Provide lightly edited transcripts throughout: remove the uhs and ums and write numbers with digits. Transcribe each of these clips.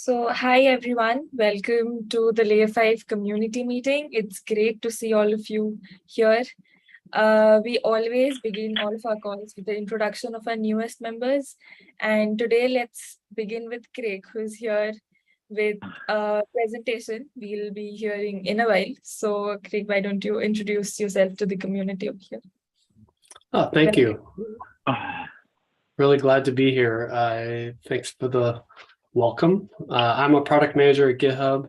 So, hi everyone, welcome to the Layer5 community meeting. It's great to see all of you here. We always begin all of our calls with the introduction of our newest members. And today, let's begin with Craig, who's here with a presentation we'll be hearing in a while. So, Craig, why don't you introduce yourself to the community over here? Oh, thank you. Really glad to be here. Thanks for the welcome. I'm a product manager at GitHub.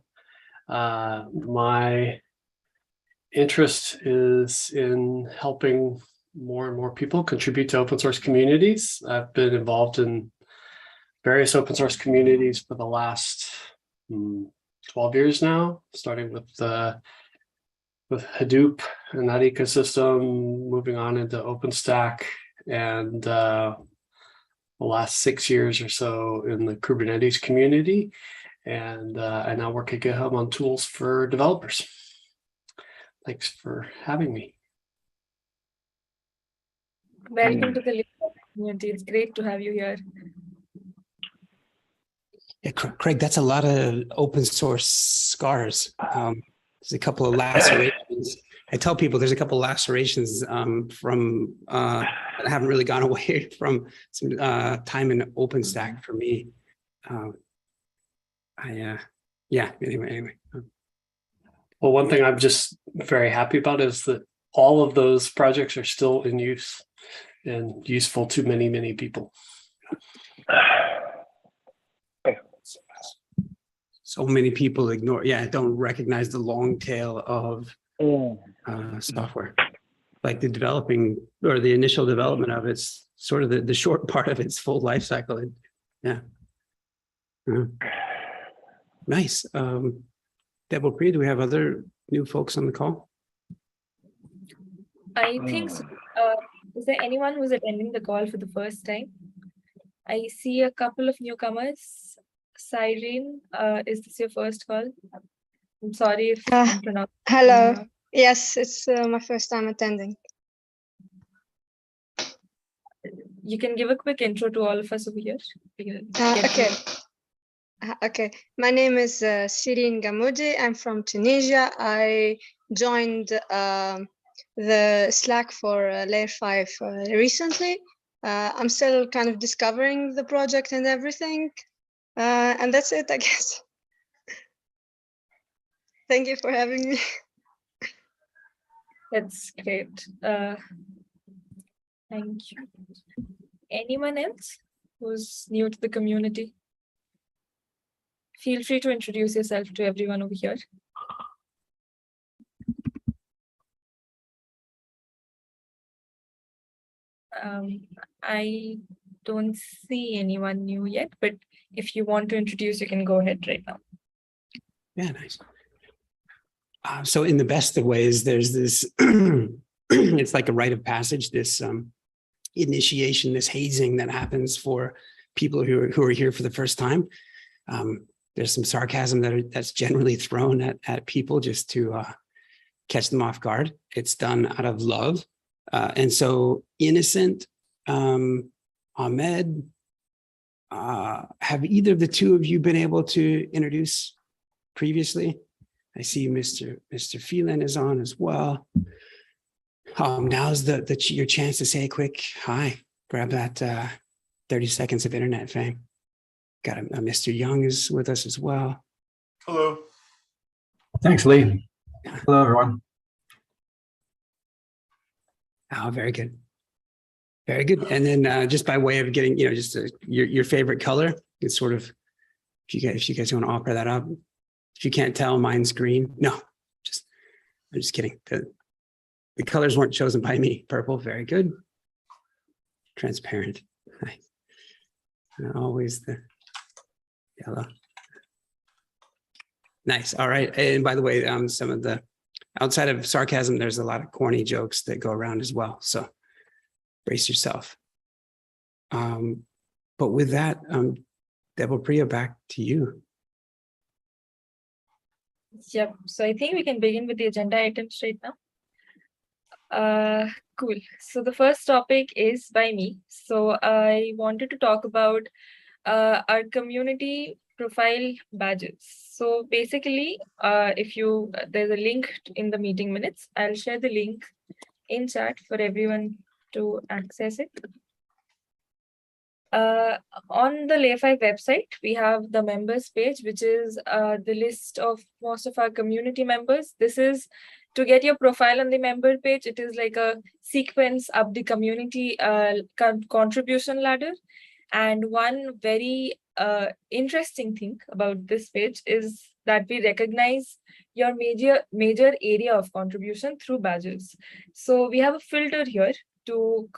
My interest is in helping more and more people contribute to open source communities. I've been involved in various open source communities for the last 12 years now, starting with Hadoop and that ecosystem, moving on into OpenStack, and the last 6 years or so in the Kubernetes community. And I now work at GitHub on tools for developers. Thanks for having me. Welcome to the community. It's great to have you here. Yeah, Craig, that's a lot of open source scars. There's a couple of lacerations. I tell people there's a couple of lacerations from that haven't really gone away from some time in OpenStack for me. Anyway. Well, one thing I'm just very happy about is that all of those projects are still in use and useful to many, many people. So many people don't recognize the long tail of software. Like the developing or the initial development of it's sort of the short part of its full life cycle. Nice. Debopriya, do we have other new folks on the call? I think so. Is there anyone who's attending the call for the first time? I see a couple of newcomers. Cyrene, is this your first call? I'm sorry if I'm pronouncing. Hello. Yes, it's my first time attending. You can give a quick intro to all of us over here. Okay. My name is Cyrene Gamoudi. I'm from Tunisia. I joined the Slack for Layer5 recently. I'm still kind of discovering the project and everything. And that's it, I guess. Thank you for having me. That's great. Thank you. Anyone else who's new to the community? Feel free to introduce yourself to everyone over here. I don't see anyone new yet, but if you want to introduce, you can go ahead right now. Yeah, nice. So in the best of ways, there's this, it's like a rite of passage, this initiation, this hazing that happens for people who are here for the first time. There's some sarcasm that's generally thrown at people just to catch them off guard. It's done out of love. And so Innocent, Ahmed, have either of the two of you been able to introduce previously? I see Mr. Phelan is on as well. Now's your chance to say a quick hi. Grab that 30 seconds of internet fame. Got a Mr. Young is with us as well. Hello. Thanks, Lee. Hello, everyone. Oh, very good. Very good. And then just by way of getting, just your favorite color, it's sort of, if you guys want to offer that up. If you can't tell, mine's green. No, I'm just kidding. The colors weren't chosen by me. Purple, very good. Transparent, nice. And always the yellow. Nice, all right. And by the way, some of the, outside of sarcasm, there's a lot of corny jokes that go around as well. So brace yourself. But with that, Debopriya, back to you. Yep. So I think we can begin with the agenda items right now. Cool. So the first topic is by me. So I wanted to talk about our community profile badges. So basically, there's a link in the meeting minutes. I'll share the link in chat for everyone to access it. On the Layer5 website, we have the members page, which is the list of most of our community members. This is to get your profile on the member page. It is like a sequence of the community contribution ladder. And one very interesting thing about this page is that we recognize your major area of contribution through badges. So we have a filter here to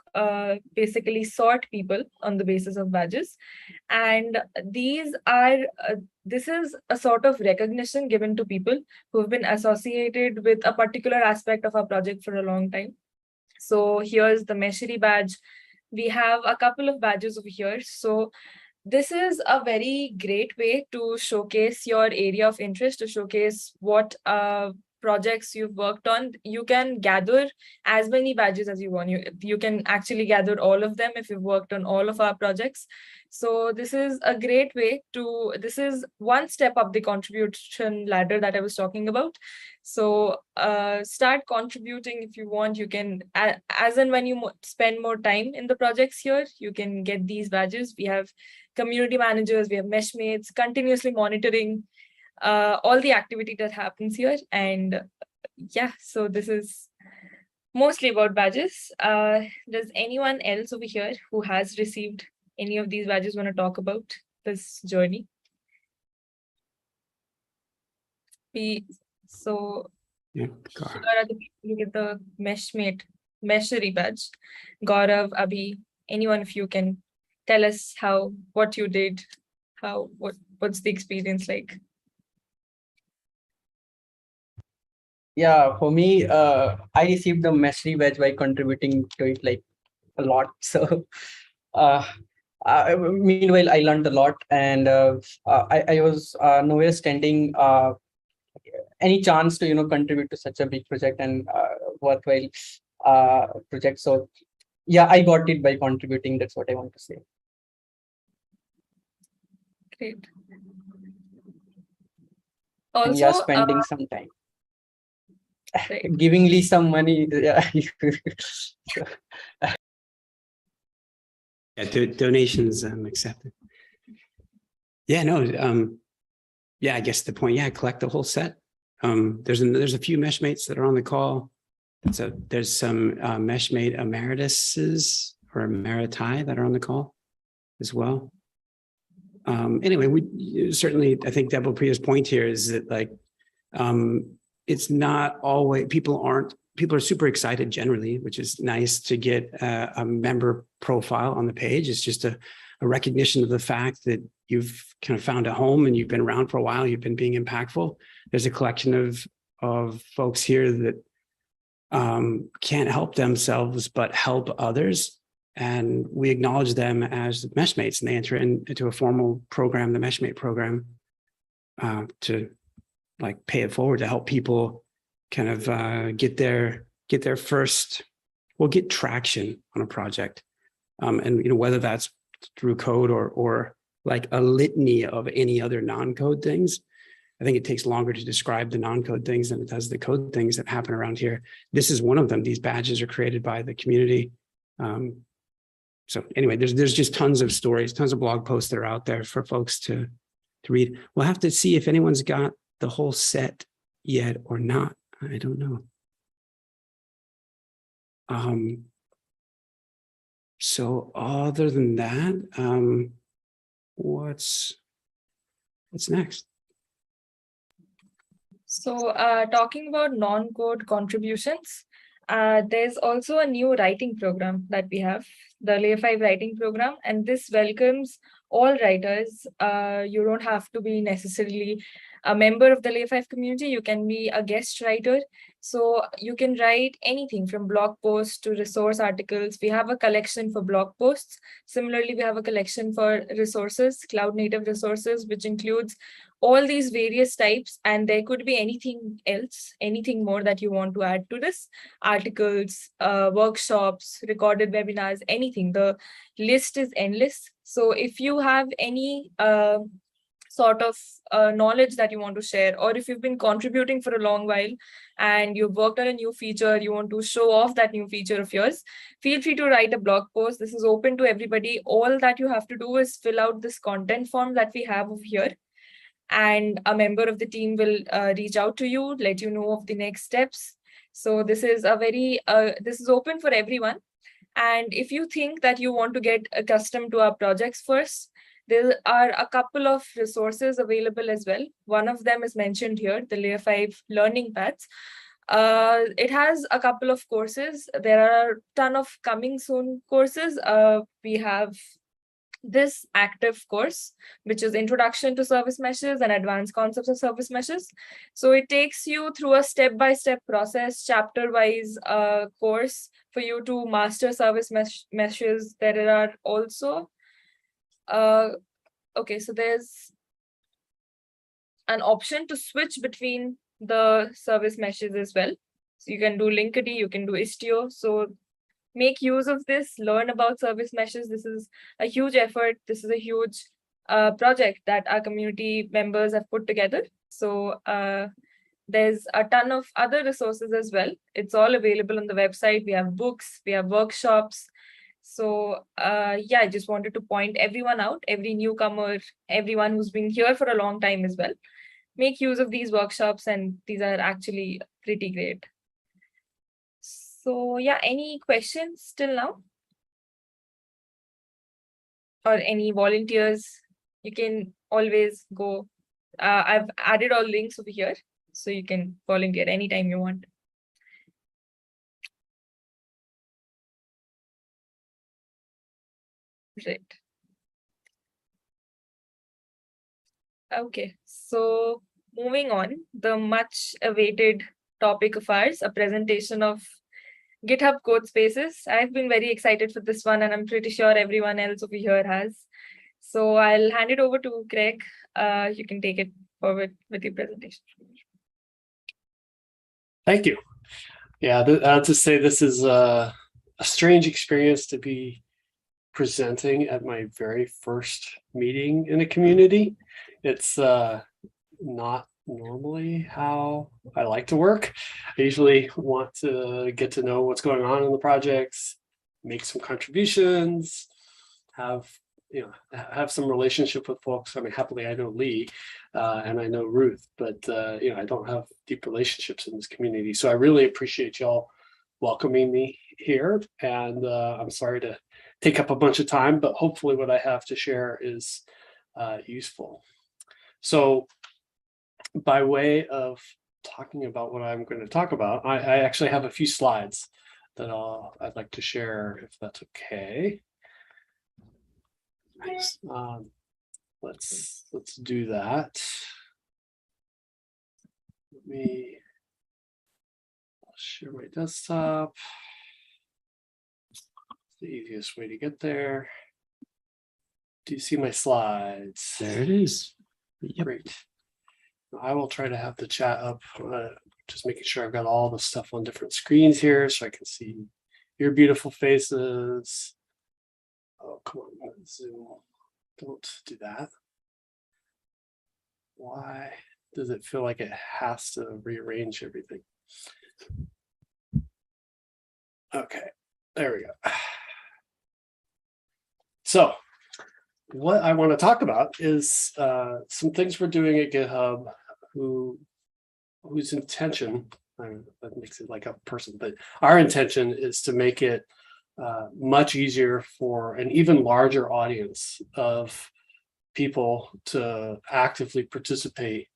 basically sort people on the basis of badges. And this is a sort of recognition given to people who have been associated with a particular aspect of our project for a long time. So here's the Mashery Badge. We have a couple of badges over here. So this is a very great way to showcase your area of interest, to showcase what projects you've worked on. You can gather as many badges as you want. You can actually gather all of them if you've worked on all of our projects. So this is a great way this is one step up the contribution ladder that I was talking about. So start contributing if you want. You can, as and when you spend more time in the projects here, you can get these badges. We have community managers, we have meshmates, continuously monitoring all the activity that happens here. And yeah, so this is mostly about badges. Does anyone else over here who has received any of these badges want to talk about this journey? So Yeah, here are the people who get the Meshery badge. Gaurav, Abhi, anyone of you can tell us what you did, what's the experience like? Yeah, for me, I received the Meshery Badge by contributing to it like a lot. So meanwhile, I learned a lot, and I was nowhere standing any chance to contribute to such a big project and worthwhile project. So yeah, I got it by contributing. That's what I want to say. Great. And Also, yeah, spending some time. right. Giving Lee some money. Yeah. Donations accepted. Yeah, no. Yeah, I guess the point. Yeah, collect the whole set. There's a few meshmates that are on the call. So there's some meshmate emerituses or emeriti that are on the call as well. Anyway, we certainly, I think Debopriya's point here is that like it's not always people are super excited generally, which is nice to get a member profile on the page. It's just a recognition of the fact that you've kind of found a home and you've been around for a while, you've been being impactful. There's a collection of folks here that can't help themselves but help others. And we acknowledge them as meshmates, and they enter into a formal program, the meshmate program, to like pay it forward to help people kind of get traction on a project. And whether that's through code or like a litany of any other non-code things. I think it takes longer to describe the non-code things than it does the code things that happen around here. This is one of them. These badges are created by the community. So anyway, there's just tons of stories, tons of blog posts that are out there for folks to read. We'll have to see if anyone's got the whole set yet or not. I don't know. So other than that, what's next? So talking about non-code contributions, there's also a new writing program that we have, the Layer5 writing program, and this welcomes all writers. You don't have to be necessarily a member of the Layer5 community. You can be a guest writer. So you can write anything from blog posts to resource articles. We have a collection for blog posts. Similarly, we have a collection for resources, cloud native resources, which includes all these various types, and there could be anything else, anything more that you want to add to this, articles, workshops, recorded webinars, anything. The list is endless. So if you have any sort of knowledge that you want to share, or if you've been contributing for a long while and you've worked on a new feature, you want to show off that new feature of yours, feel free to write a blog post. This is open to everybody. All that you have to do is fill out this content form that we have over here, and a member of the team will reach out to you, let you know of the next steps. So this is a very, this is open for everyone. And if you think that you want to get accustomed to our projects first, there are a couple of resources available as well. One of them is mentioned here, the Layer5 learning paths. It has a couple of courses. There are a ton of coming soon courses. We have this active course, which is Introduction to Service Meshes and Advanced Concepts of Service Meshes. So it takes you through a step-by-step process, chapter-wise course for you to master service meshes. There are also, okay, so there's an option to switch between the service meshes as well. So you can do Linkerd, you can do Istio. So make use of this, learn about service meshes. This is a huge effort. This is a huge project that our community members have put together. So there's a ton of other resources as well. It's all available on the website. We have books, we have workshops. So yeah, I just wanted to point everyone out, every newcomer, everyone who's been here for a long time as well. Make use of these workshops, and these are actually pretty great. So yeah, any questions till now? Or any volunteers? You can always go. I've added all links over here, so you can volunteer anytime you want. Right. Okay, so moving on, the much awaited topic of ours, a presentation of GitHub Codespaces. I've been very excited for this one, and I'm pretty sure everyone else over here has. So I'll hand it over to Greg. You can take it forward with your presentation. Thank you. Yeah, I'll just say this is a strange experience to be presenting at my very first meeting in a community. It's not normally how I like to work. I usually want to get to know what's going on in the projects, make some contributions, have some relationship with folks. I mean, happily I know Lee and I know Ruth, but I don't have deep relationships in this community. So I really appreciate y'all welcoming me here, and I'm sorry to take up a bunch of time, but hopefully what I have to share is useful. So by way of talking about what I'm going to talk about, I actually have a few slides that I'd like to share, if that's okay. Nice. Let's do that. I'll share my desktop. It's the easiest way to get there. Do you see my slides? There it is. Yep. Great. I will try to have the chat up, just making sure I've got all the stuff on different screens here so I can see your beautiful faces. Oh, come on, Zoom. Don't do that. Why does it feel like it has to rearrange everything? Okay, there we go. So what I want to talk about is some things we're doing at GitHub whose intention, that makes it like a person, but our intention is to make it much easier for an even larger audience of people to actively participate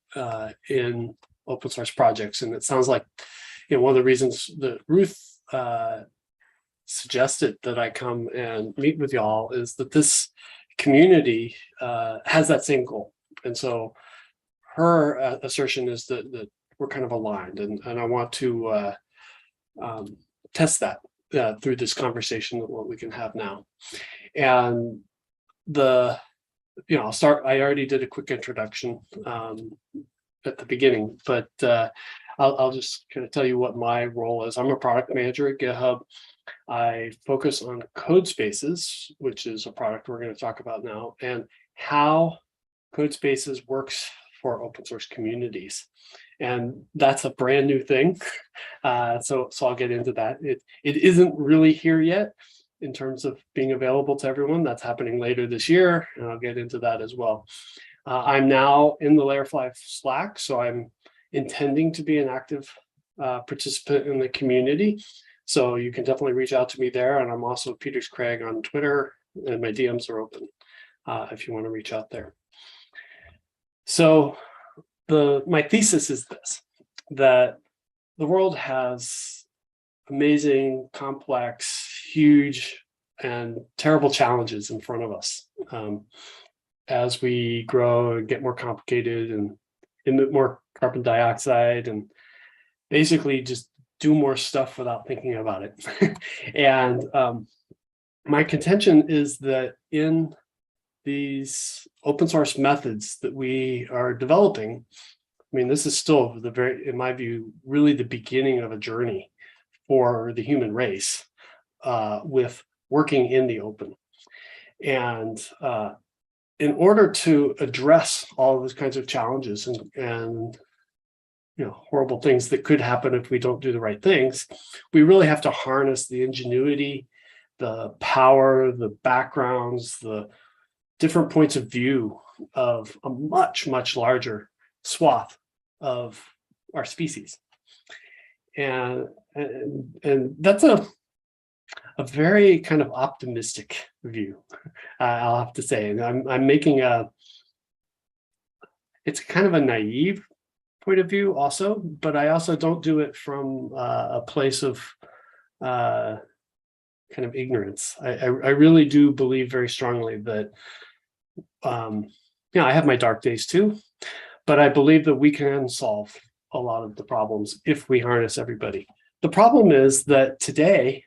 in open source projects. And it sounds like one of the reasons that Ruth suggested that I come and meet with y'all is that this community has that same goal. And so her assertion is that we're kind of aligned, and I want to test that through this conversation that what we can have now. And I'll start. I already did a quick introduction at the beginning, but I'll just kind of tell you what my role is. I'm a product manager at GitHub. I focus on Codespaces, which is a product we're going to talk about now, and how Codespaces works for open source communities. And that's a brand new thing. So I'll get into that. It isn't really here yet in terms of being available to everyone. That's happening later this year, and I'll get into that as well. I'm now in the Layer5 Slack, so I'm intending to be an active participant in the community. So you can definitely reach out to me there. And I'm also Peters Craig on Twitter, and my DMs are open if you want to reach out there. So my thesis is this, that the world has amazing, complex, huge, and terrible challenges in front of us as we grow and get more complicated and emit more carbon dioxide and basically just do more stuff without thinking about it. And my contention is that in these open source methods that we are developing, I mean, this is still in my view, really the beginning of a journey for the human race with working in the open. And in order to address all of those kinds of challenges and horrible things that could happen if we don't do the right things, we really have to harness the ingenuity, the power, the backgrounds, the different points of view of a much, much larger swath of our species. And that's a very kind of optimistic view, I'll have to say. And I'm making it's kind of a naive point of view also, but I also don't do it from a place of kind of ignorance. I really do believe very strongly that, I have my dark days too, but I believe that we can solve a lot of the problems if we harness everybody. The problem is that today,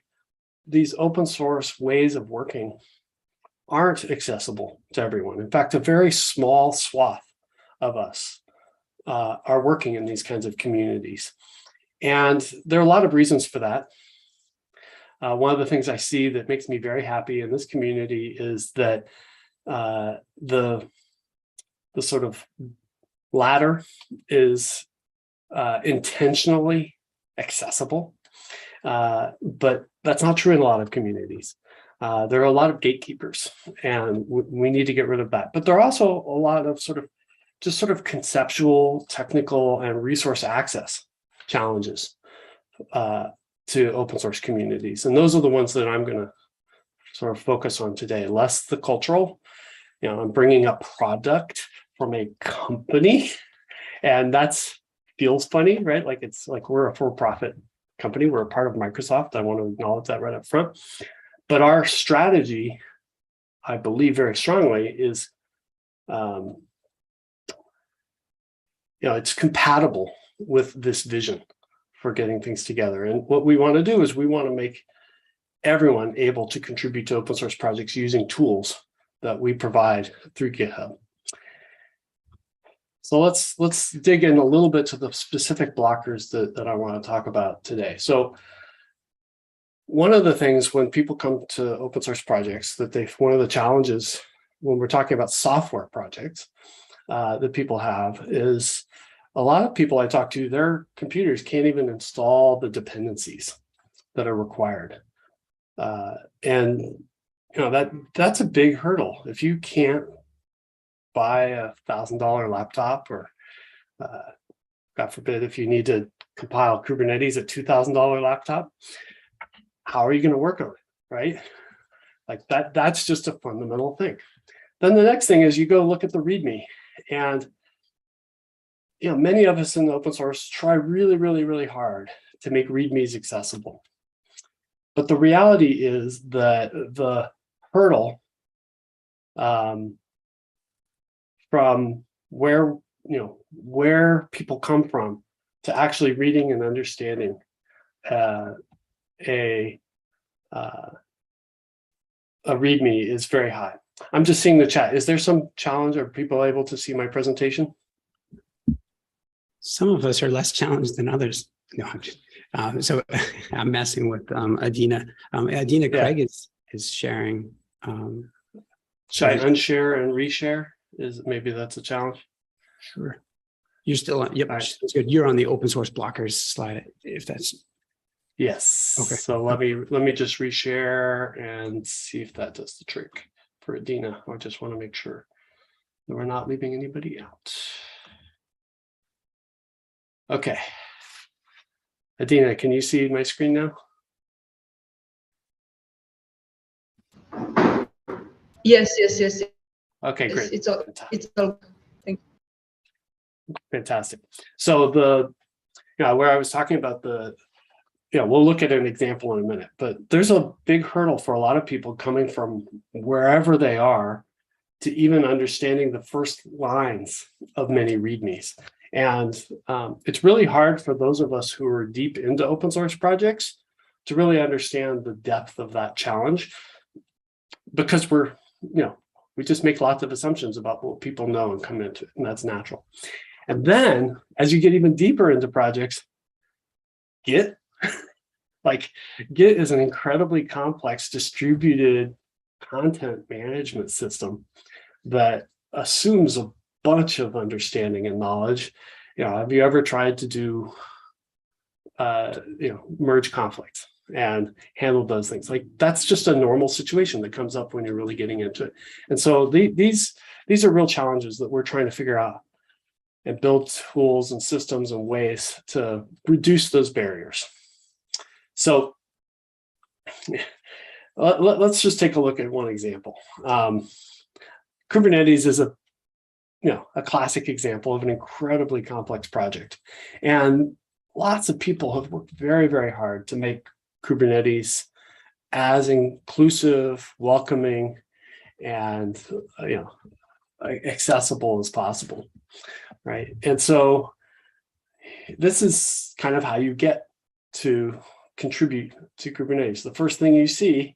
these open source ways of working aren't accessible to everyone. In fact, a very small swath of us are working in these kinds of communities. And there are a lot of reasons for that. One of the things I see that makes me very happy in this community is that the sort of ladder is intentionally accessible, but that's not true in a lot of communities. There are a lot of gatekeepers, and we need to get rid of that. But there are also a lot of sort of conceptual, technical, and resource access challenges to open source communities. And those are the ones that I'm going to sort of focus on today, less the cultural. I'm bringing up product from a company, and that's feels funny, right? Like it's like we're a for-profit company. We're a part of Microsoft. I want to acknowledge that right up front. But our strategy, I believe very strongly, is it's compatible with this vision for getting things together. And what we want to do is we want to make everyone able to contribute to open source projects using tools that we provide through GitHub. So let's dig in a little bit to the specific blockers that I want to talk about today. So one of the things when people come to open source projects one of the challenges when we're talking about software projects that people have is a lot of people I talk to, their computers can't even install the dependencies that are required. And that's a big hurdle. If you can't buy a $1,000 laptop, or God forbid, if you need to compile Kubernetes a $2,000 laptop, how are you going to work on it, right? Like that's just a fundamental thing. Then the next thing is you go look at the README, and many of us in the open source try really, really, really hard to make READMEs accessible. But the reality is that the hurdle from where people come from to actually reading and understanding a README is very high. I'm just seeing the chat. Is there some challenge? Are people able to see my presentation? Some of us are less challenged than others. No, so I'm messing with Adina. Adina, Craig is sharing. Should I unshare and reshare? maybe that's a challenge. Sure. You're still on, yep, All right. that's good. You're on the open source blockers slide, if that's, Yes. Okay. So let me just reshare and see if that does the trick for Adina. I just want to make sure that we're not leaving anybody out. Okay. Adina, can you see my screen now? Yes. Okay, great. It's all. Thank you. Fantastic. So where I was talking about we'll look at an example in a minute, but there's a big hurdle for a lot of people coming from wherever they are to even understanding the first lines of many READMEs. And it's really hard for those of us who are deep into open source projects to really understand the depth of that challenge, because we just make lots of assumptions about what people know and come into it, and that's natural. And then as you get even deeper into projects, Git is an incredibly complex distributed content management system that assumes a bunch of understanding and knowledge. Have you ever tried to do merge conflicts and handle those things? Like, that's just a normal situation that comes up when you're really getting into it. And so these are real challenges that we're trying to figure out and build tools and systems and ways to reduce those barriers. So let's just take a look at one example. Kubernetes is a classic example of an incredibly complex project. And lots of people have worked very, very hard to make Kubernetes as inclusive, welcoming, and accessible as possible, right? And so this is kind of how you get to contribute to Kubernetes. The first thing you see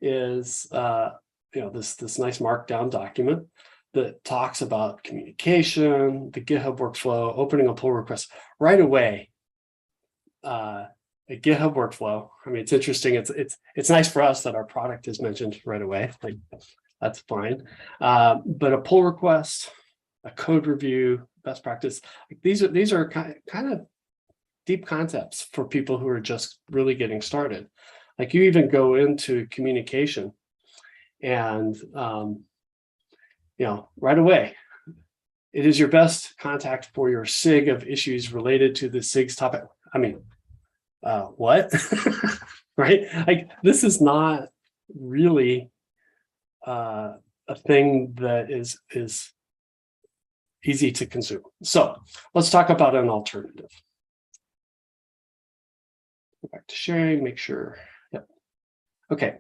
is this nice markdown document that talks about communication, the GitHub workflow, opening a pull request right away. A GitHub workflow. I mean, it's interesting. It's nice for us that our product is mentioned right away. Like, that's fine. But a pull request, a code review, best practice. Like, these are kind of deep concepts for people who are just really getting started. Like, you even go into communication and right away, it is your best contact for your SIG of issues related to the SIG's topic. I mean, what? Right? Like, this is not really a thing that is easy to consume. So let's talk about an alternative. Go back to sharing, make sure. Yep. Okay.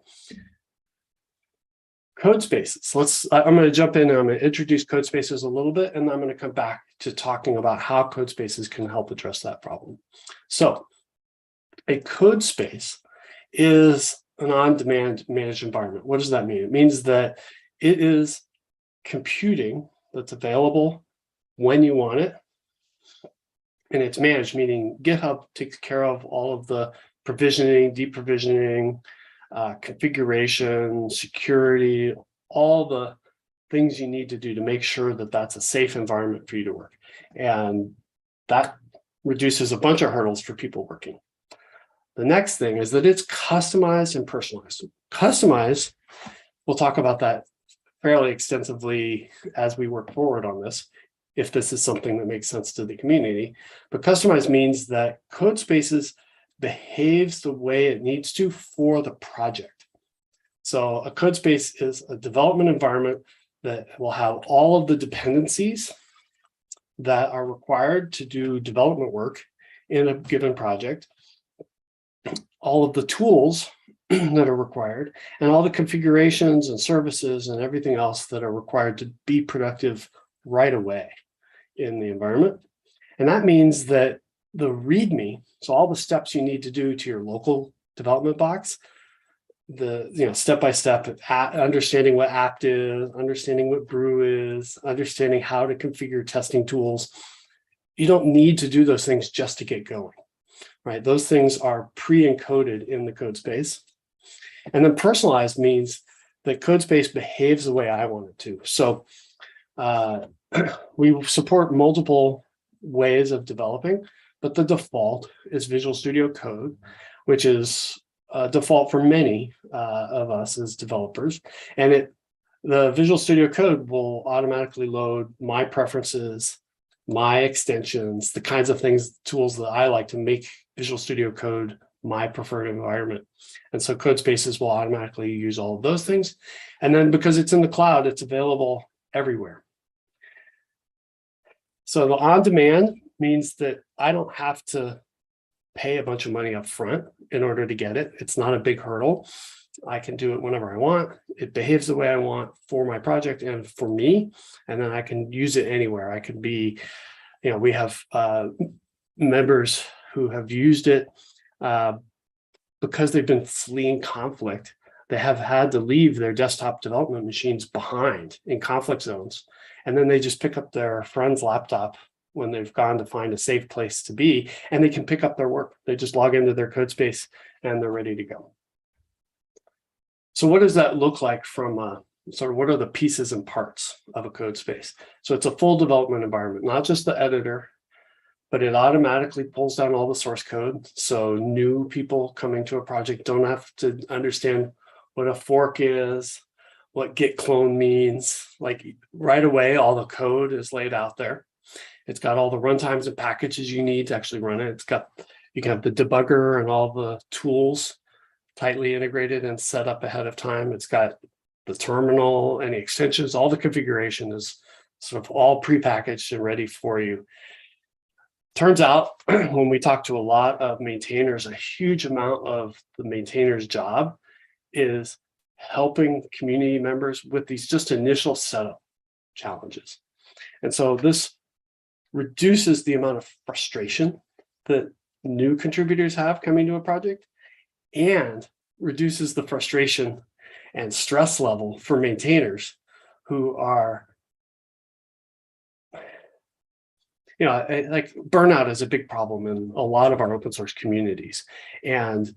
Codespaces. I'm going to jump in and I'm going to introduce Codespaces a little bit, and then I'm going to come back to talking about how Codespaces can help address that problem. So a Codespace is an on-demand managed environment. What does that mean? It means that it is computing that's available when you want it, and it's managed, meaning GitHub takes care of all of the provisioning, deprovisioning, configuration, security, all the things you need to do to make sure that that's a safe environment for you to work. And that reduces a bunch of hurdles for people working. The next thing is that it's customized and personalized. Customized, we'll talk about that fairly extensively as we work forward on this, if this is something that makes sense to the community. But customized means that Codespaces behaves the way it needs to for the project. So a Codespace is a development environment that will have all of the dependencies that are required to do development work in a given project, all of the tools that are required, and all the configurations and services and everything else that are required to be productive right away in the environment. And that means that the README, so all the steps you need to do to your local development box, the step-by-step, understanding what apt is, understanding what brew is, understanding how to configure testing tools. You don't need to do those things just to get going, right? Those things are pre-encoded in the Codespace. And then personalized means that Codespace behaves the way I want it to. So We support multiple ways of developing, but the default is Visual Studio Code, which is default for many of us as developers. And the Visual Studio Code will automatically load my preferences, my extensions, the kinds of tools that I like to make Visual Studio Code my preferred environment. And so Codespaces will automatically use all of those things. And then because it's in the cloud, it's available everywhere. So the on-demand means that I don't have to pay a bunch of money up front in order to get it. It's not a big hurdle. I can do it whenever I want. It behaves the way I want for my project and for me, and then I can use it anywhere. I could be, we have members who have used it because they've been fleeing conflict. They have had to leave their desktop development machines behind in conflict zones. And then they just pick up their friend's laptop when they've gone to find a safe place to be, and they can pick up their work. They just log into their Codespace and they're ready to go. So what does that look like from sort of what are the pieces and parts of a Codespace? So it's a full development environment, not just the editor, but it automatically pulls down all the source code. So new people coming to a project don't have to understand what a fork is, what git clone means. Like right away, all the code is laid out there. It's got all the runtimes and packages you need to actually run it. You can have the debugger and all the tools tightly integrated and set up ahead of time. It's got the terminal, any extensions, all the configuration is sort of all prepackaged and ready for you. Turns out when we talk to a lot of maintainers, a huge amount of the maintainer's job is helping community members with these just initial setup challenges. And so this reduces the amount of frustration that new contributors have coming to a project and reduces the frustration and stress level for maintainers who are, like burnout is a big problem in a lot of our open source communities. And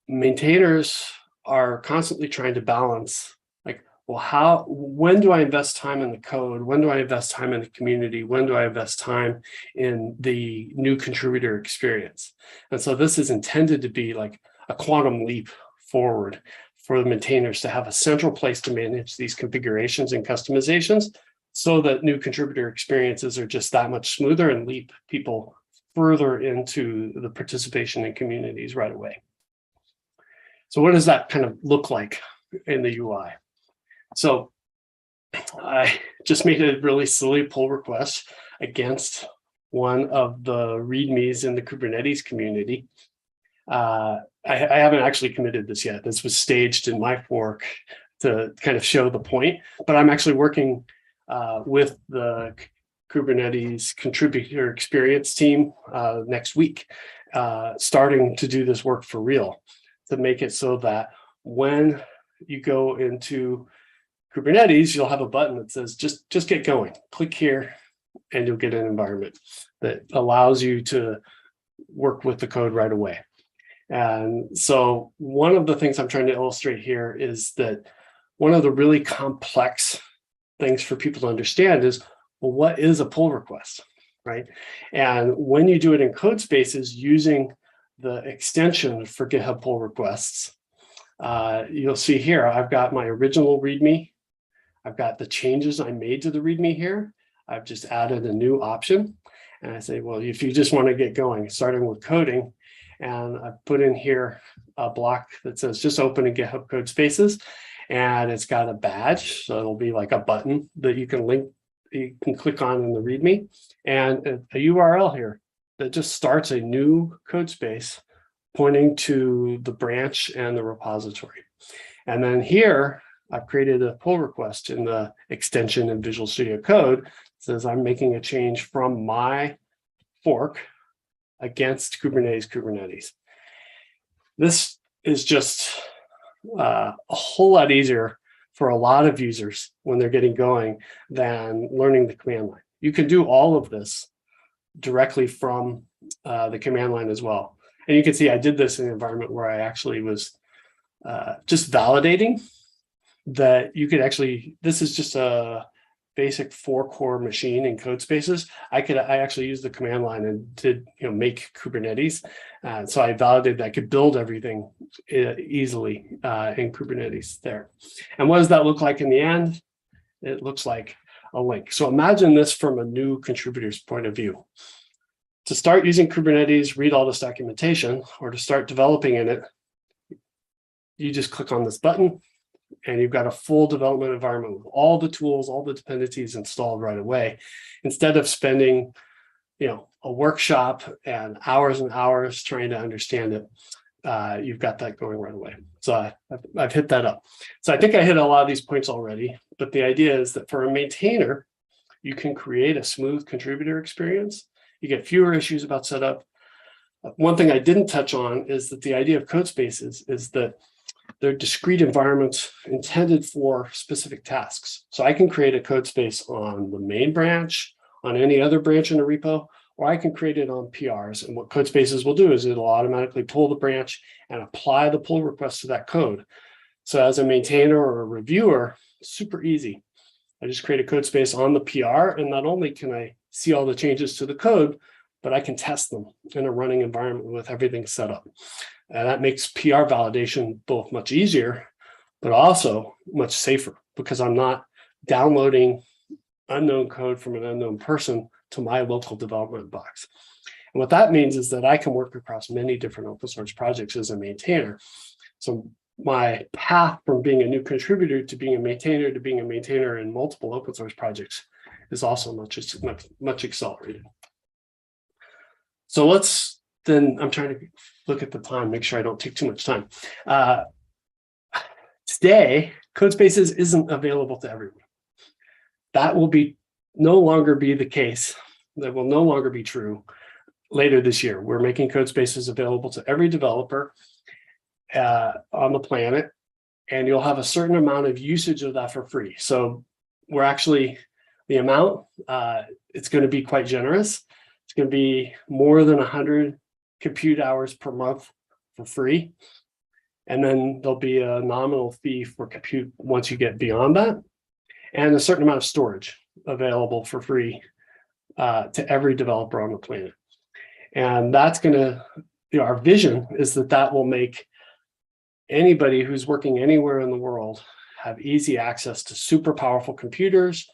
maintainers are constantly trying to balance, like, well, when do I invest time in the code? When do I invest time in the community? When do I invest time in the new contributor experience? And so this is intended to be like a quantum leap forward for the maintainers to have a central place to manage these configurations and customizations so that new contributor experiences are just that much smoother and leap people further into the participation in communities right away. So what does that kind of look like in the UI? So I just made a really silly pull request against one of the READMEs in the Kubernetes community. I haven't actually committed this yet. This was staged in my fork to kind of show the point, but I'm actually working with the Kubernetes contributor experience team next week, starting to do this work for real, to make it so that when you go into Kubernetes, you'll have a button that says, just get going, click here, and you'll get an environment that allows you to work with the code right away. And so one of the things I'm trying to illustrate here is that one of the really complex things for people to understand is, well, what is a pull request, right? And when you do it in Codespaces using the extension for GitHub pull requests, you'll see here, I've got my original README. I've got the changes I made to the README here. I've just added a new option. And I say, well, if you just want to get going, starting with coding, and I've put in here a block that says just open in GitHub Codespaces, and it's got a badge. So it'll be like a button that you can click on in the README, and a URL here that just starts a new Codespace pointing to the branch and the repository. And then here, I've created a pull request in the extension in Visual Studio Code. It says I'm making a change from my fork against Kubernetes. This is just a whole lot easier for a lot of users when they're getting going than learning the command line. You can do all of this directly from the command line as well. And you can see I did this in an environment where I actually was just validating that you could actually, this is just a basic 4-core machine in Codespaces, I actually used the command line and did make Kubernetes. So I validated that I could build everything easily in Kubernetes there. And what does that look like in the end? It looks like a link. So imagine this from a new contributor's point of view. To start using Kubernetes, read all this documentation, or to start developing in it, you just click on this button and you've got a full development environment with all the tools, all the dependencies installed right away. Instead of spending, a workshop and hours trying to understand it, you've got that going right away. So I've hit that up. So I think I hit a lot of these points already, but the idea is that for a maintainer, you can create a smooth contributor experience. You get fewer issues about setup. One thing I didn't touch on is that the idea of Codespaces is that they're discrete environments intended for specific tasks. So I can create a Codespace on the main branch, on any other branch in a repo, or I can create it on PRs. And what Codespaces will do is it'll automatically pull the branch and apply the pull request to that code. So as a maintainer or a reviewer, super easy. I just create a Codespace on the PR, and not only can I see all the changes to the code, but I can test them in a running environment with everything set up. And that makes PR validation both much easier, but also much safer, because I'm not downloading unknown code from an unknown person to my local development box. And what that means is that I can work across many different open source projects as a maintainer. So my path from being a new contributor to being a maintainer in multiple open source projects is also much accelerated. So let's then, I'm trying to look at the time, make sure I don't take too much time. Today, Codespaces isn't available to everyone. That will no longer be the case. That will no longer be true later this year. We're making Codespaces available to every developer on the planet, and you'll have a certain amount of usage of that for free. So we're actually, the amount, it's going to be quite generous. It's going to be more than 100 compute hours per month for free. And then there'll be a nominal fee for compute once you get beyond that, and a certain amount of storage available for free to every developer on the planet. And that's going to, our vision is that will make anybody who's working anywhere in the world have easy access to super powerful computers.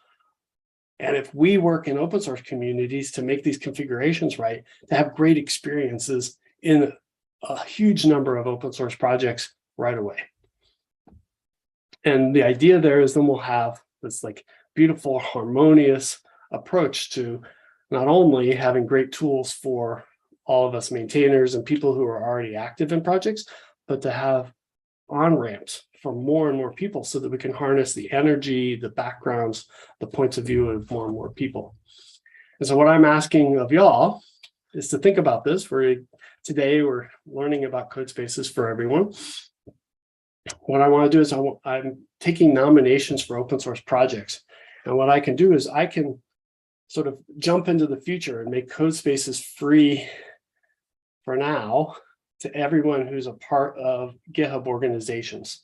And if we work in open source communities to make these configurations right, to have great experiences in a huge number of open source projects right away. And the idea there is then we'll have this like beautiful, harmonious approach to not only having great tools for all of us maintainers and people who are already active in projects, but to have on-ramps for more and more people so that we can harness the energy, the backgrounds, the points of view of more and more people. And so what I'm asking of y'all is to think about this. Today we're learning about Codespaces for everyone. What I want to do is I'm taking nominations for open source projects. And what I can do is I can sort of jump into the future and make Codespaces free for now to everyone who's a part of GitHub organizations.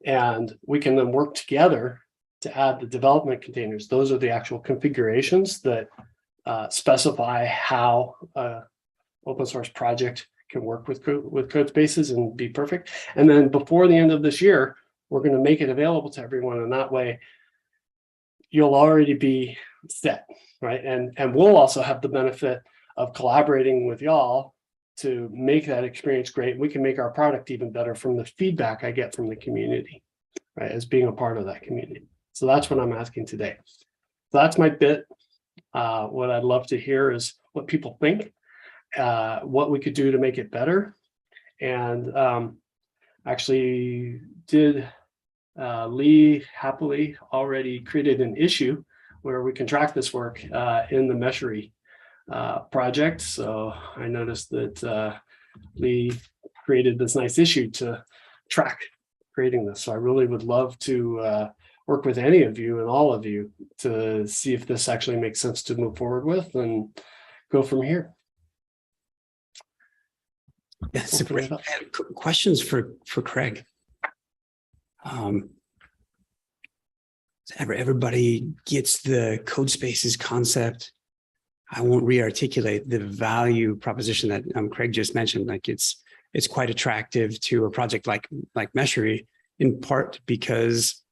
And we can then work together to add the development containers. Those are the actual configurations that specify how open source project can work with Codespaces and be perfect. And then before the end of this year, we're going to make it available to everyone. And that way, you'll already be set, right? And we'll also have the benefit of collaborating with y'all to make that experience great. We can make our product even better from the feedback I get from the community, right? As being a part of that community. So that's what I'm asking today. So that's my bit. What I'd love to hear is what people think, what we could do to make it better. And actually Lee happily already created an issue where we can track this work in the Meshery project. So I noticed that Lee created this nice issue to track creating this. So I really would love to work with any of you and all of you to see if this actually makes sense to move forward with and go from here. That's a great questions for Craig. everybody gets the Codespaces concept. I won't re-articulate the value proposition that Craig just mentioned. Like it's quite attractive to a project like Meshery, in part because,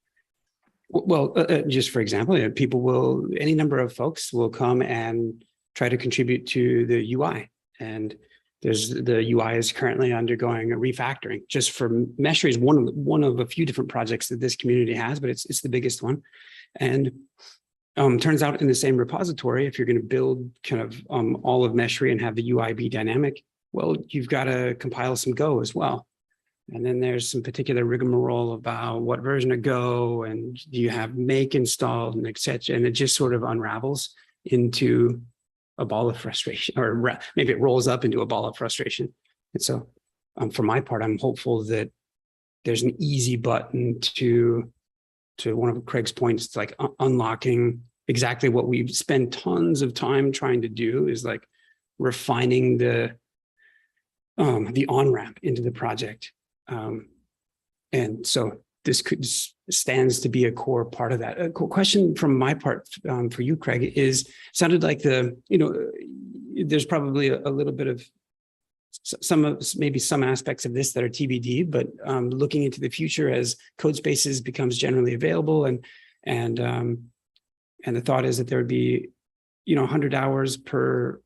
well, just for example, any number of folks will come and try to contribute to the UI, and the UI is currently undergoing a refactoring. Just for Meshery is one of a few different projects that this community has, but it's the biggest one. And turns out in the same repository, if you're going to build kind of all of Meshery and have the UI be dynamic, well, you've got to compile some Go as well. And then there's some particular rigmarole about what version of Go, and do you have make installed, and et cetera. And it just sort of unravels into a ball of frustration, or maybe it rolls up into a ball of frustration. And so for my part, I'm hopeful that there's an easy button to one of Craig's points, like unlocking exactly what we've spent tons of time trying to do, is like refining the on-ramp into the project. And so this stands to be a core part of that. A question from my part for you, Craig, sounded like there's probably a little bit of maybe some aspects of this that are TBD, but looking into the future as Codespaces becomes generally available, and the thought is that there would be 100 hours per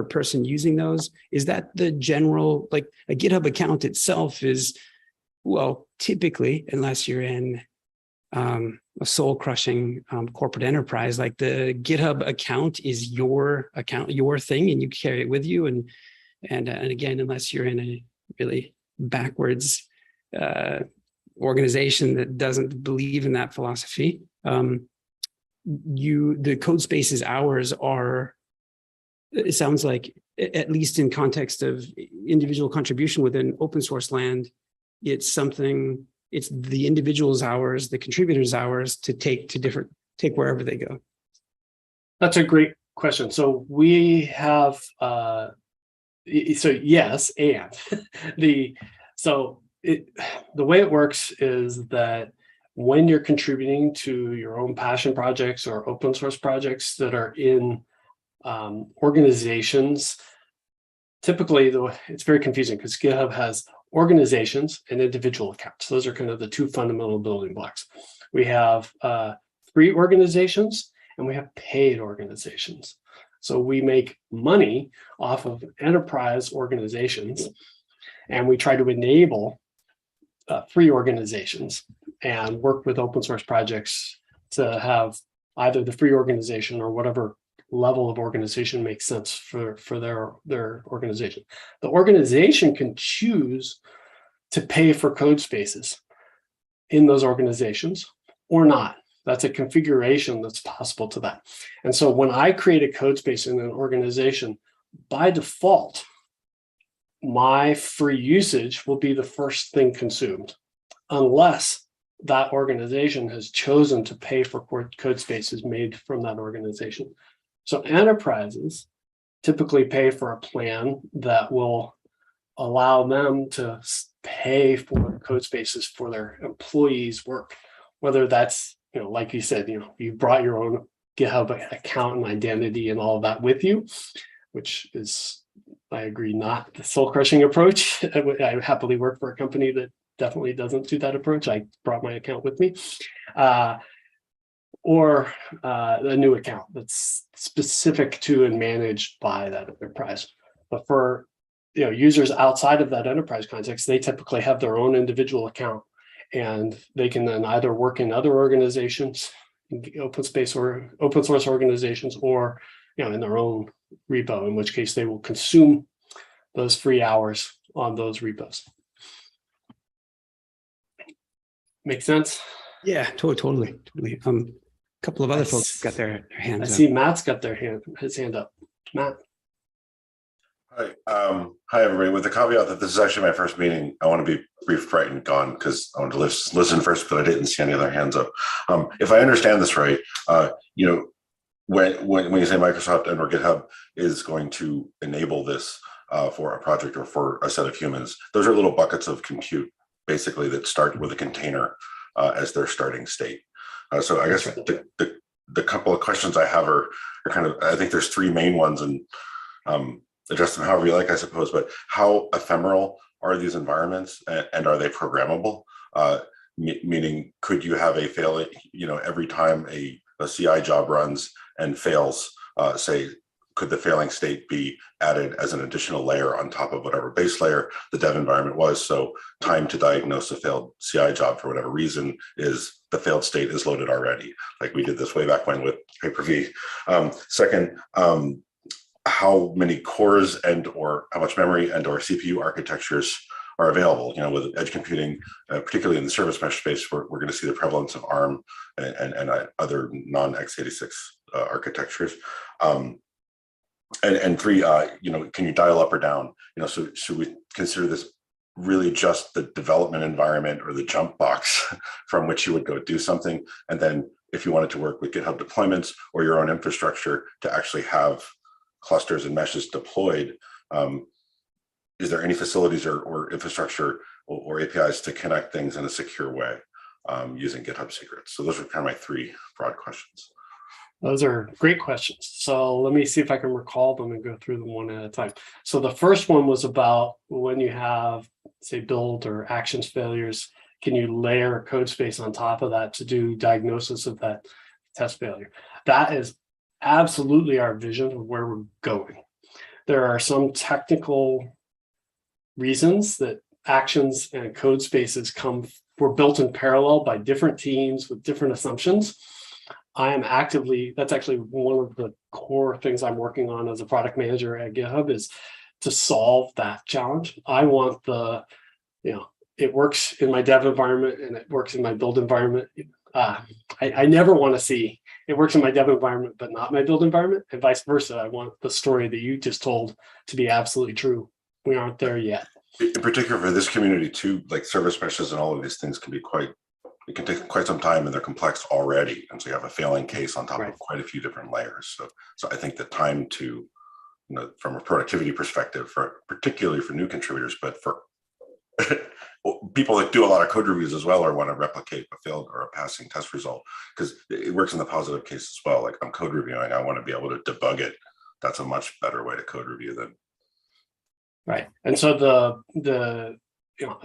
person using those. Is that the general, like a GitHub account itself is, well, typically, unless you're in a soul-crushing corporate enterprise, like the GitHub account is your account, your thing, and you carry it with you. And again, unless you're in a really backwards organization that doesn't believe in that philosophy, the Codespaces hours are, it sounds like, at least in context of individual contribution within open source land, it's the individual's hours, the contributor's hours to take wherever they go. That's a great question. So we have, so yes, and the way it works is that when you're contributing to your own passion projects or open source projects that are in organizations, typically it's very confusing because GitHub has organizations and individual accounts. Those are kind of the two fundamental building blocks. We have free organizations and we have paid organizations. So we make money off of enterprise organizations, and we try to enable free organizations and work with open source projects to have either the free organization or whatever level of organization makes sense for their organization. The organization can choose to pay for Codespaces in those organizations or not. That's a configuration that's possible to that. And so when I create a Codespace in an organization, by default, my free usage will be the first thing consumed, unless that organization has chosen to pay for Codespaces made from that organization. So enterprises typically pay for a plan that will allow them to pay for Codespaces for their employees' work, whether that's, like you said, you brought your own GitHub account and identity and all of that with you, which is, I agree, not the soul-crushing approach. I happily work for a company that definitely doesn't do that approach. I brought my account with me. Or a new account that's specific to and managed by that enterprise. But for users outside of that enterprise context, they typically have their own individual account, and they can then either work in other organizations, open source organizations, or in their own repo, in which case they will consume those free hours on those repos. Make sense? Yeah, totally. A couple of other folks got their hands up. I see Matt's got his hand up. Matt. Hi, hi everybody. With the caveat that this is actually my first meeting, I want to be brief, bright, and gone because I want to listen first, but I didn't see any other hands up. If I understand this right, when you say Microsoft and or GitHub is going to enable this for a project or for a set of humans, those are little buckets of compute, basically, that start with a container as their starting state. So I guess the couple of questions I have are kind of, I think there's three main ones, and address them however you like, I suppose, but how ephemeral are these environments, and are they programmable? Meaning, could you have a fail, every time a CI job runs and fails, say, could the failing state be added as an additional layer on top of whatever base layer the dev environment was? So time to diagnose a failed CI job for whatever reason is the failed state is loaded already. Like we did this way back when with Hyper-V. Second, how many cores and or how much memory and or CPU architectures are available? With edge computing, particularly in the service mesh space, we're going to see the prevalence of ARM and other non-x86 architectures. And three, can you dial up or down? So should we consider this really just the development environment or the jump box from which you would go do something? And then if you wanted to work with GitHub deployments or your own infrastructure to actually have clusters and meshes deployed, is there any facilities or infrastructure or APIs to connect things in a secure way using GitHub secrets? So those are kind of my three broad questions. Those are great questions. So let me see if I can recall them and go through them one at a time. So the first one was about when you have, say, build or actions failures, can you layer a code space on top of that to do diagnosis of that test failure? That is absolutely our vision of where we're going. There are some technical reasons that actions and code spaces were built in parallel by different teams with different assumptions. That's actually one of the core things I'm working on as a product manager at GitHub, is to solve that challenge. I want it works in my dev environment and it works in my build environment. I never want to see it works in my dev environment, but not my build environment, and vice versa. I want the story that you just told to be absolutely true. We aren't there yet. In particular for this community too, like service meshes and all of these things it can take quite some time, and they're complex already. And so you have a failing case on top of quite a few different layers. So I think the time to, from a productivity perspective, particularly for new contributors, but for people that do a lot of code reviews as well, or want to replicate a failed or a passing test result, because it works in the positive case as well. Like I'm code reviewing, I want to be able to debug it. That's a much better way to code review than. Right. And so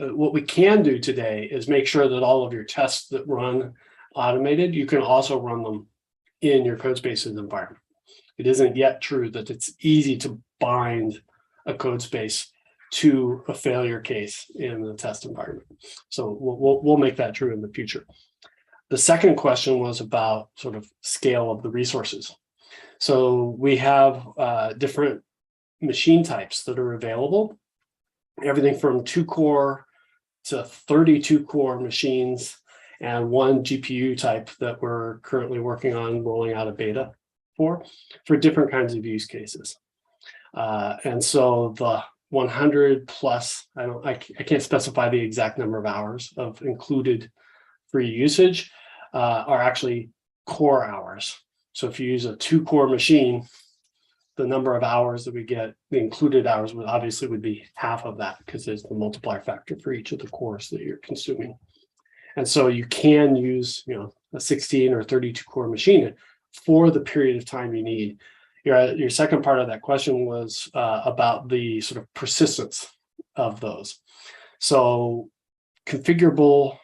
what we can do today is make sure that all of your tests that run automated, you can also run them in your Codespaces environment. It isn't yet true that it's easy to bind a code space to a failure case in the test environment. So we'll make that true in the future. The second question was about sort of scale of the resources. So we have different machine types that are available, everything from 2-core to 32-core machines, and one GPU type that we're currently working on rolling out a beta for different kinds of use cases. And so the 100 plus, I can't specify the exact number of hours of included free usage, are actually core hours. So if you use a 2-core machine, the number of hours that we get, the included hours would be half of that, because there's the multiplier factor for each of the cores that you're consuming. And so you can use, a 16 or 32 core machine for the period of time you need. Your second part of that question was about the sort of persistence of those. So configurable,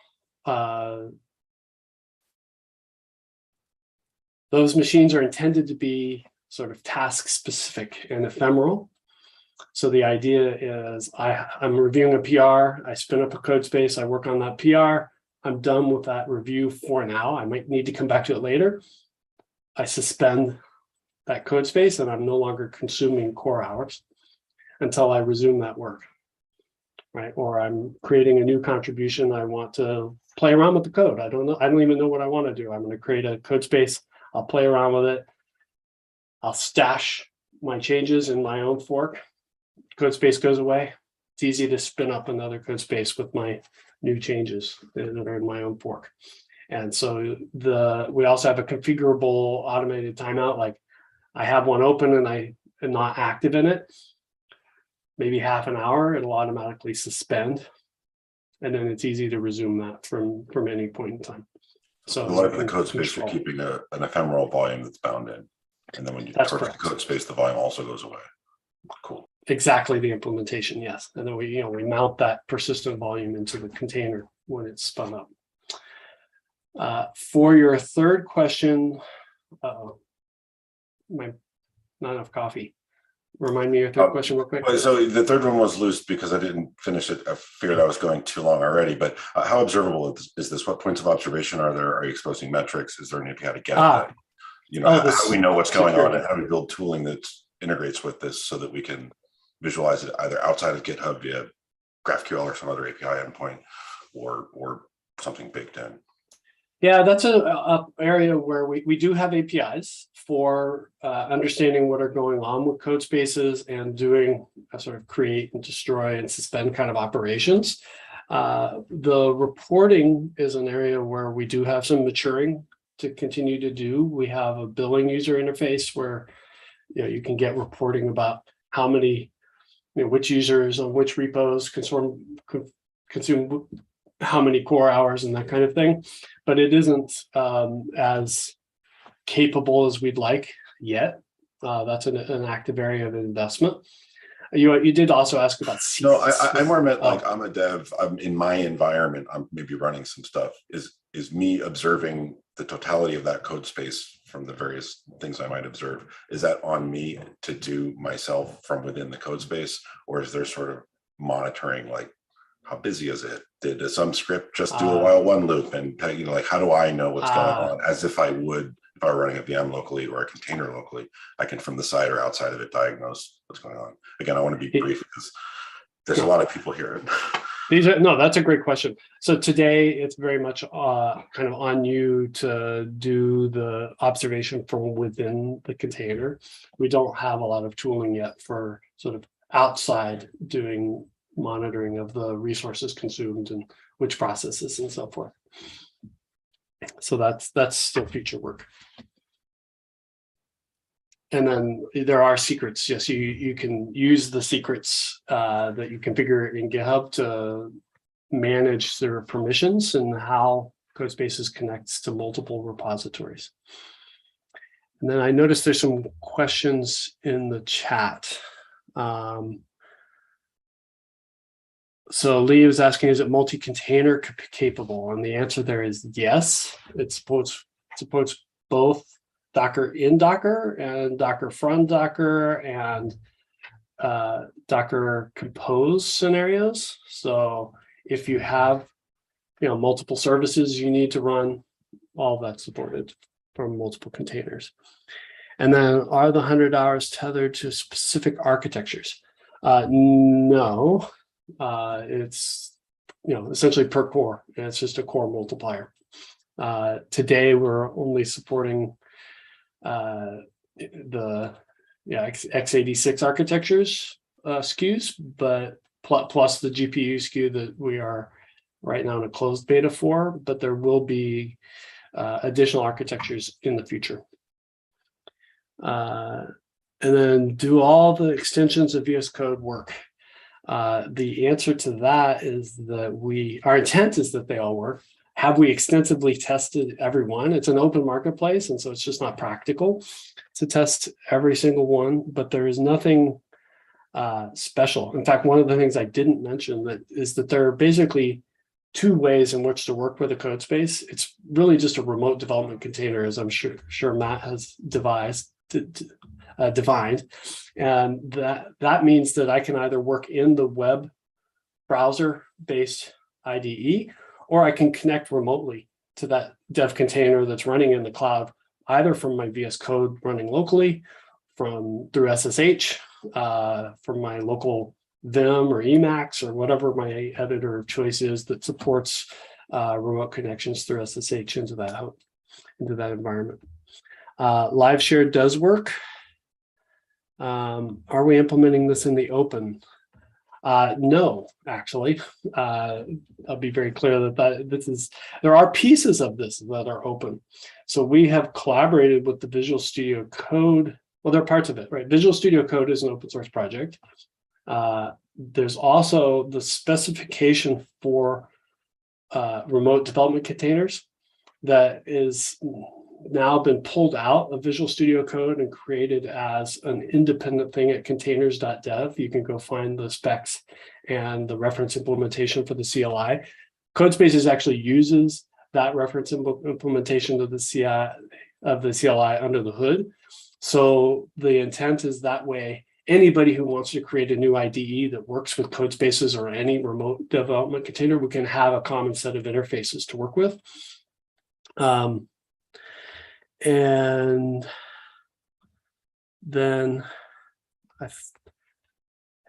those machines are intended to be sort of task specific and ephemeral. So the idea is I'm reviewing a PR, I spin up a code space, I work on that PR, I'm done with that review for now. I might need to come back to it later. I suspend that code space and I'm no longer consuming core hours until I resume that work, right? Or I'm creating a new contribution. I want to play around with the code. I don't even know what I want to do. I'm going to create a code space. I'll play around with it. I'll stash my changes in my own fork. Code space goes away. It's easy to spin up another code space with my new changes that are in my own fork. And so we also have a configurable automated timeout. Like I have one open and I am not active in it. Maybe half an hour, it'll automatically suspend. And then it's easy to resume that from any point in time. So The life of the you can code space, you're control. keeping an ephemeral volume that's bound in. And then when you That's torch the correct. code space, the volume also goes away. Cool. Exactly the implementation, yes. And then we mount that persistent volume into the container when it's spun up. For your third question, not enough coffee. Remind me your third question real quick. So the third one was loose because I didn't finish it. I figured I was going too long already, but how observable is this? What points of observation are there? Are you exposing metrics? Is there an API to get at that? How do we know what's going on, and how do we build tooling that integrates with this so that we can visualize it either outside of GitHub via GraphQL or some other API endpoint, or something baked in? Yeah, that's a area where we do have APIs for understanding what are going on with Codespaces and doing a sort of create and destroy and suspend kind of operations. The reporting is an area where we do have some maturing to continue to do. We have a billing user interface where you can get reporting about how many, which users on which repos consume how many core hours and that kind of thing, but it isn't as capable as we'd like yet. That's an active area of investment. You did also ask about seats. No, I more meant like I'm a dev. I'm in my environment. I'm maybe running some stuff. Is me observing the totality of that code space from the various things I might observe? Is that on me to do myself from within the code space, or is there sort of monitoring, like how busy is it? Did some script just do a while one loop, and like how do I know what's going on? As if I would if I were running a VM locally or a container locally, I can from the side or outside of it diagnose what's going on. Again, I want to be brief because there's a lot of people here. That's a great question. So today it's very much kind of on you to do the observation from within the container. We don't have a lot of tooling yet for sort of outside doing monitoring of the resources consumed and which processes and so forth. So that's still future work. And then there are secrets. Yes, you can use the secrets that you configure in GitHub to manage their permissions and how Codespaces connects to multiple repositories. And then I noticed there's some questions in the chat. So Lee was asking, is it multi-container capable? And the answer there is yes. It supports both Docker in Docker and Docker from Docker and Docker compose scenarios. So if you have multiple services you need to run, all of that's supported from multiple containers. And then are the 100 hours tethered to specific architectures? No. It's essentially per core, and it's just a core multiplier. Today we're only supporting the x86 architectures SKUs, but plus the GPU SKU that we are right now in a closed beta for, but there will be additional architectures in the future. And then do all the extensions of VS Code work? The answer to that is that our intent is that they all work. Have we extensively tested every one? It's an open marketplace, and so it's just not practical to test every single one, but there is nothing special. In fact, one of the things I didn't mention is that there are basically two ways in which to work with a code space. It's really just a remote development container, as I'm sure Matt has defined. And that means that I can either work in the web browser-based IDE, or I can connect remotely to that dev container that's running in the cloud, either from my VS Code running locally, through SSH, from my local Vim or Emacs, or whatever my editor of choice is that supports remote connections through SSH into that environment. Live share does work. Are we implementing this in the open? No, actually. I'll be very clear that there are pieces of this that are open. So we have collaborated with the Visual Studio Code. Well, there are parts of it, right? Visual Studio Code is an open source project. There's also the specification for remote development containers that is now been pulled out of Visual Studio Code and created as an independent thing at containers.dev. You can go find the specs and the reference implementation for the CLI. Codespaces actually uses that reference implementation of the CLI under the hood. So the intent is that way, anybody who wants to create a new IDE that works with Codespaces or any remote development container, we can have a common set of interfaces to work with. And then I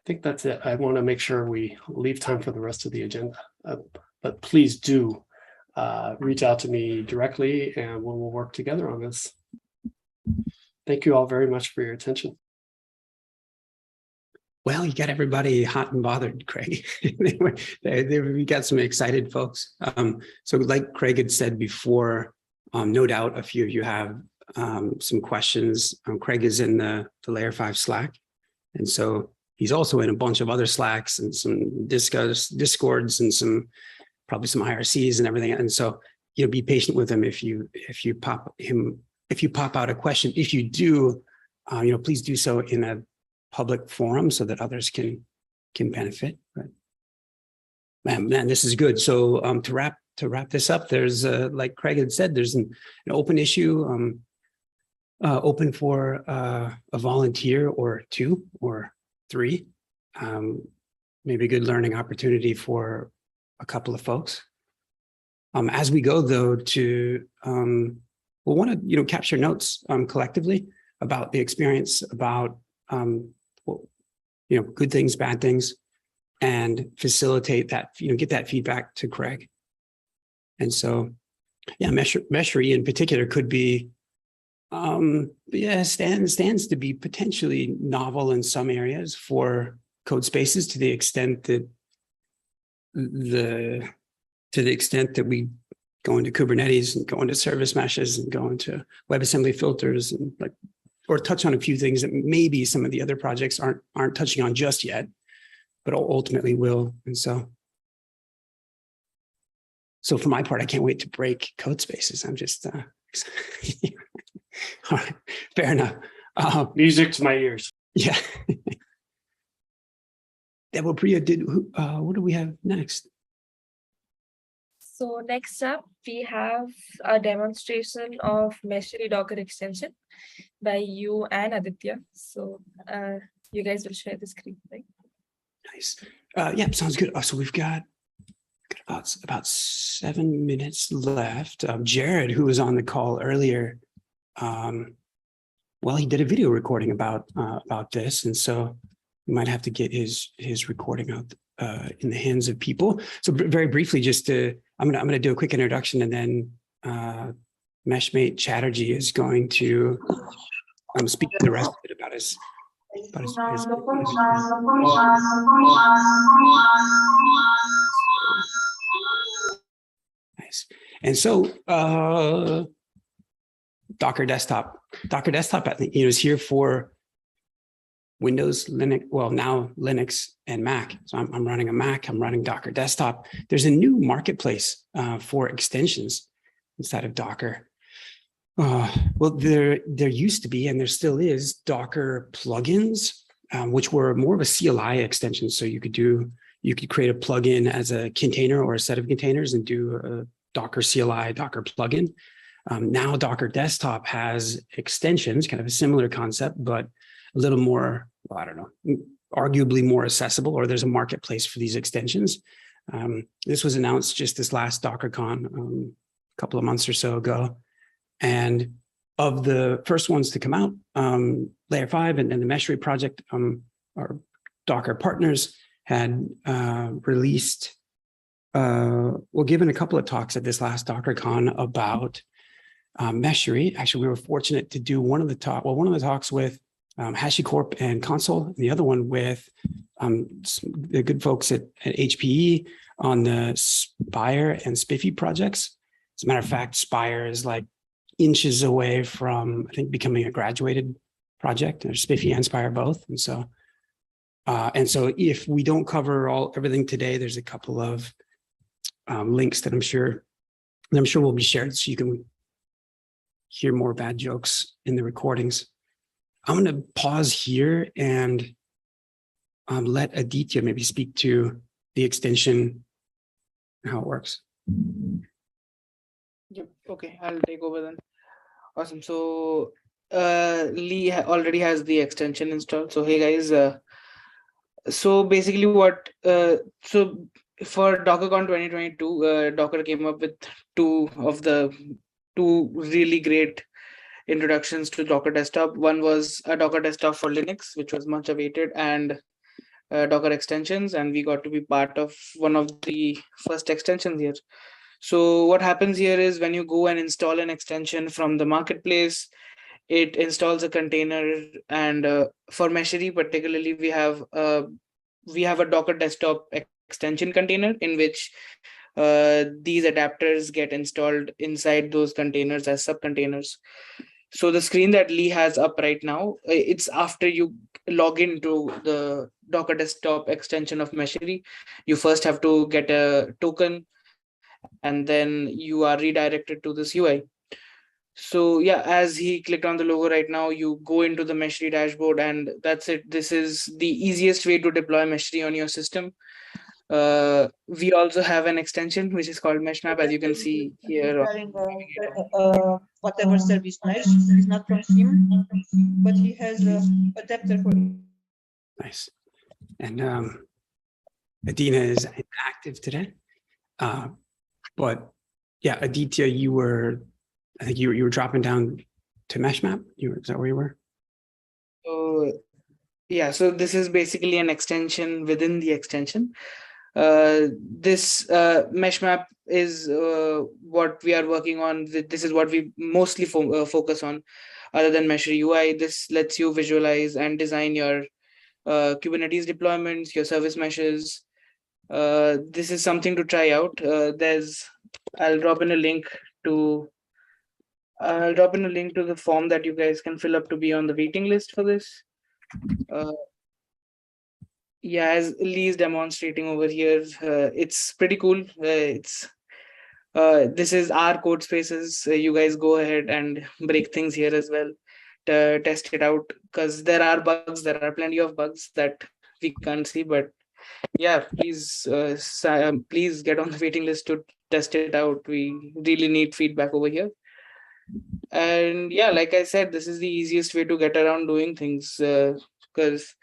think that's it. I want to make sure we leave time for the rest of the agenda. But please do reach out to me directly and we'll work together on this. Thank you all very much for your attention. Well, you got everybody hot and bothered, Craig. We got some excited folks. So like Craig had said before, no doubt a few of you have some questions. Craig is in the Layer5 Slack. And so he's also in a bunch of other Slacks and some Discords and probably some IRCs and everything. And so, be patient with him if you pop out a question. If you do, please do so in a public forum so that others can benefit. But man, this is good. So to wrap this up, there's like Craig had said, there's an open issue open for a volunteer or 2 or 3. Maybe a good learning opportunity for a couple of folks. As we go though we'll want to capture notes collectively about the experience, about good things, bad things, and facilitate that, get that feedback to Craig. And so, yeah, Meshery in particular could be, stands to be potentially novel in some areas for Codespaces to the extent that we go into Kubernetes and go into service meshes and go into WebAssembly filters and or touch on a few things that maybe some of the other projects aren't touching on just yet, but ultimately will. And so for my part, I can't wait to break Codespaces. I'm just excited. All right, fair enough. Music to my ears. Yeah. Debopriya, what do we have next? So next up, we have a demonstration of Meshery Docker extension by you and Aditya. So you guys will share the screen, right? Nice. Yeah, sounds good. So we've got about 7 minutes left. Jared, who was on the call earlier, he did a video recording about this, and so we might have to get his recording out in the hands of people. So very briefly, I'm gonna do a quick introduction, and then Meshmate Chatterjee is going to speak to the rest of it about his Nice. And so Docker Desktop, I think, is here for Windows, Linux, now Linux and Mac. So I'm running a Mac, I'm running Docker Desktop. There's a new marketplace for extensions inside of Docker. There used to be, and there still is, Docker plugins, which were more of a CLI extension. So you could create a plugin as a container or a set of containers and do a Docker CLI, Docker plugin. Now Docker Desktop has extensions, kind of a similar concept, but a little more, arguably more accessible, or there's a marketplace for these extensions. This was announced just this last DockerCon a couple of months or so ago. And of the first ones to come out, Layer5 and the Meshery project, our Docker partners, had released, given a couple of talks at this last DockerCon about Meshery. Actually, we were fortunate to do one of the talks with HashiCorp and Console, and the other one with the good folks at HPE on the Spire and Spiffy projects. As a matter of fact, Spire is like inches away from, I think, becoming a graduated project. There's Spiffy and Spire both. And so if we don't cover everything today, there's a couple of links that I'm sure And I'm sure will be shared so you can hear more bad jokes in the recordings. I'm going to pause here and let Aditya maybe speak to the extension and how it works. Yep. Okay, I'll take over then. Awesome. So Lee already has the extension installed. So hey guys, so basically what so for DockerCon 2022, Docker came up with two really great introductions to Docker Desktop. One was a Docker Desktop for Linux, which was much awaited, and Docker extensions, and we got to be part of one of the first extensions here. So what happens here is when you go and install an extension from the marketplace, it installs a container, and for Meshery particularly, we have a Docker Desktop extension container in which these adapters get installed inside those containers as subcontainers. So the screen that Lee has up right now, it's after you log into the Docker Desktop extension of Meshery. You first have to get a token, and then you are redirected to this UI. So yeah, as he clicked on the logo right now, you go into the Meshery dashboard, and that's it. This is the easiest way to deploy Meshery on your system. We also have an extension which is called Meshmap, as you can see here. Whatever service mesh is not from him, but he has an adapter for it. Nice. And Adina is active today. But yeah, Aditya, I think you were dropping down to Meshmap. Is that where you were? So yeah, so this is basically an extension within the extension. This Meshmap is what we are working on. This is what we mostly focus on. Other than Meshery UI, this lets you visualize and design your Kubernetes deployments, your service meshes. This is something to try out. I'll drop in a link to the form that you guys can fill up to be on the waiting list for this. Yeah, as Lee is demonstrating over here, it's pretty cool. This is our Codespaces. You guys go ahead and break things here as well to test it out, because there are bugs. There are plenty of bugs that we can't see, but yeah, please get on the waiting list to test it out. We really need feedback over here. And yeah, like I said, this is the easiest way to get around doing things, because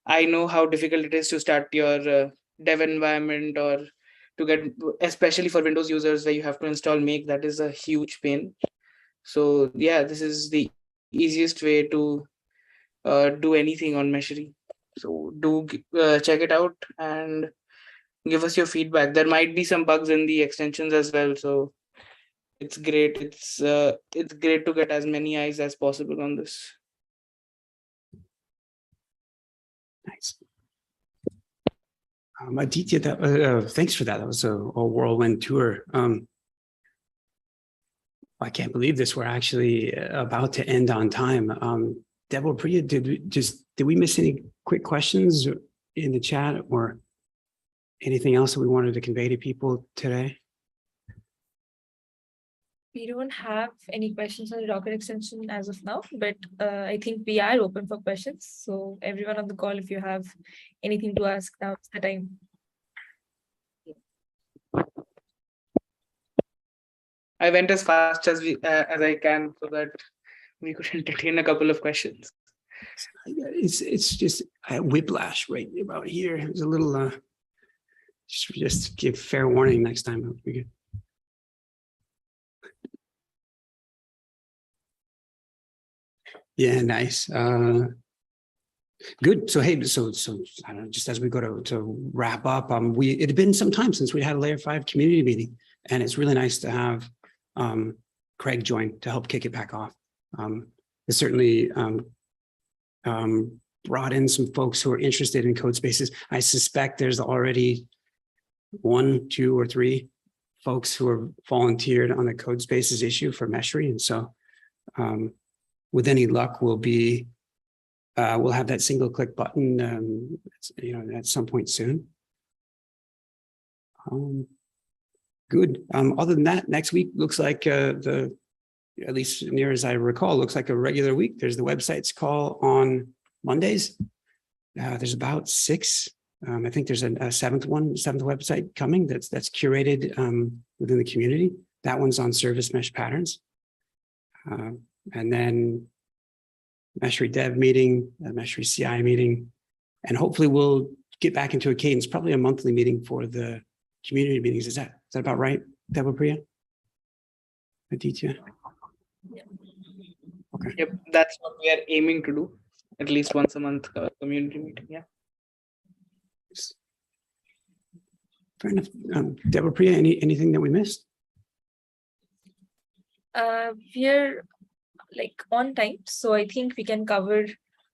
I know how difficult it is to start your dev environment, or to get, especially for Windows users where you have to install make. That is a huge pain. So yeah, this is the easiest way to do anything on Meshery. So do check it out and give us your feedback. There might be some bugs in the extensions as well, so it's great. It's great to get as many eyes as possible on this. Nice. Aditya, thanks for that. That was a whirlwind tour. I can't believe this. We're actually about to end on time. Debopriya, did we miss any quick questions in the chat or anything else that we wanted to convey to people today? We don't have any questions on the Docker extension as of now, but I think we are open for questions. So everyone on the call, if you have anything to ask, now's the time. I went as fast as I can so that we could entertain a couple of questions. It's just whiplash right about here. It was a little just give fair warning next time. It'll be good. Yeah, nice. Good. So hey, so I don't know, just as we go to wrap up, it had been some time since we had a Layer 5 community meeting, and it's really nice to have Craig join to help kick it back off. It certainly brought in some folks who are interested in Codespaces. I suspect there's already 1, 2, or 3 folks who are volunteered on the Codespaces issue for Meshery, and so with any luck, we'll have that single click button, at some point soon. Good. Other than that, next week looks like at least near as I recall, looks like a regular week. There's the website's call on Mondays. There's about 6. I think there's a seventh website coming that's curated within the community. That one's on service mesh patterns. And then Meshery dev meeting, Meshery CI meeting, and hopefully we'll get back into a cadence, probably a monthly meeting for the community meetings. Is that about right, Debopriya? Aditya? Okay. Yep, that's what we are aiming to do. At least once a month community meeting. Yeah. Fair enough. Debopriya, anything that we missed? We're like on time, so I think we can cover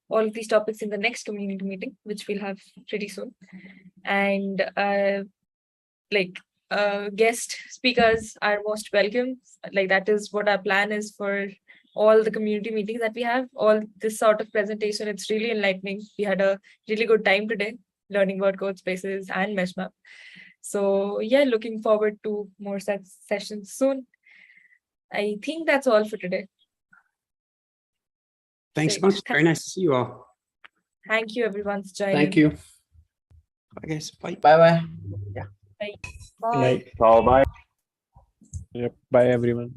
all of these topics in the next community meeting, which we'll have pretty soon. And guest speakers are most welcome. Like that is what our plan is for all the community meetings that we have. All this sort of presentation, it's really enlightening. We had a really good time today learning about Codespaces and Meshmap. So yeah, looking forward to more such sessions soon. I think that's all for today. Thanks so Great. much. Very nice to see you all. Thank you, everyone, for joining. Thank you. Bye, guys. Bye. Bye-bye. Bye. All bye. Yep. Bye, everyone.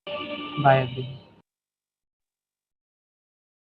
Bye, everyone.